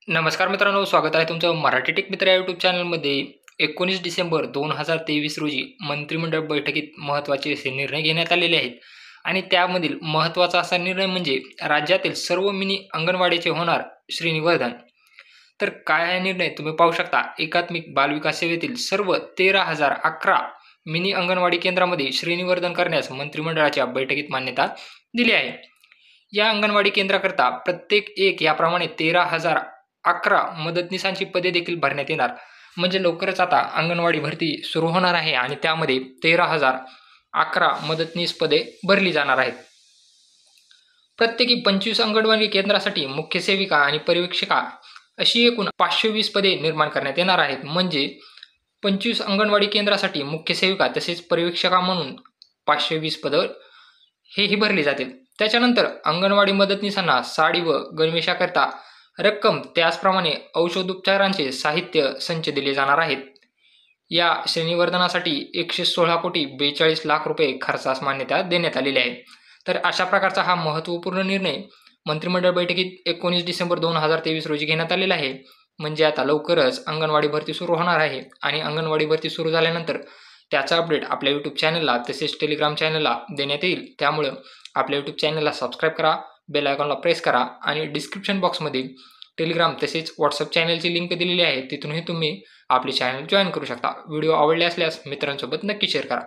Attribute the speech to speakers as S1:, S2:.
S1: नमस्कार मित्रांनो, स्वागत आहे तुमचं मराठी टेक मित्र या यूट्यूब चॅनलमध्ये. 19 डिसेंबर 2023 रोजी मंत्रिमंडळ बैठकीत महत्त्वाचे असे निर्णय घेण्यात आलेले आहेत आणि त्यामधील महत्त्वाचा असा निर्णय म्हणजे राज्यातील सर्व मिनी अंगणवाडीचे होणार श्रेणीवर्धन. तर काय आहे निर्णय तुम्ही पाहू शकता. एकात्मिक बालविकास सेवेतील सर्व 13,011 मिनी अंगणवाडी केंद्रामध्ये श्रेणीवर्धन करण्यास मंत्रिमंडळाच्या बैठकीत मान्यता दिली आहे. या अंगणवाडी केंद्राकरता प्रत्येक एक याप्रमाणे 13,011 मदतनीसांची पदे देखील भरण्यात येणार. म्हणजे लवकरच आता अंगणवाडी भरती सुरू होणार आहे आणि त्यामध्ये 13,011 मदतनीस पदे भरली जाणार आहेत. प्रत्येकी 25 अंगणवाडी केंद्रासाठी मुख्य सेविका आणि पर्यवेक्षिका अशी एकूण 520 पदे निर्माण करण्यात येणार आहेत. म्हणजे 25 अंगणवाडी केंद्रासाठी मुख्य सेविका तसेच पर्यवेक्षिका म्हणून 520 पदं हेही भरली जातील. त्याच्यानंतर अंगणवाडी मदतनीसांना साडी व गणवेशाकरता रक्कम, त्याचप्रमाणे औषधोपचारांचे साहित्य संच दिले जाणार आहेत. या श्रेणीवर्धनासाठी 116 कोटी 42 लाख रुपये खर्चास मान्यता देण्यात आलेली आहे. तर अशा प्रकारचा हा महत्त्वपूर्ण निर्णय मंत्रिमंडळ बैठकीत 19 डिसेंबर 2023 रोजी घेण्यात आलेला आहे. म्हणजे आता लवकरच अंगणवाडी भरती सुरू होणार आहे आणि अंगणवाडी भरती सुरू झाल्यानंतर त्याचा अपडेट आपल्या यूट्यूब चॅनलला तसेच टेलिग्राम चॅनलला देण्यात येईल. त्यामुळं आपल्या यूट्यूब चॅनलला सबस्क्राईब करा, बेल आयकॉनला प्रेस करा आणि डिस्क्रिप्शन बॉक्समध्ये टेलिग्राम तसेच व्हॉट्सअप चॅनलची लिंक दिलेली आहे, तिथूनही तुम्ही आपले चॅनल जॉईन करू शकता. व्हिडिओ आवडले असल्यास मित्रांसोबत नक्की शेअर करा.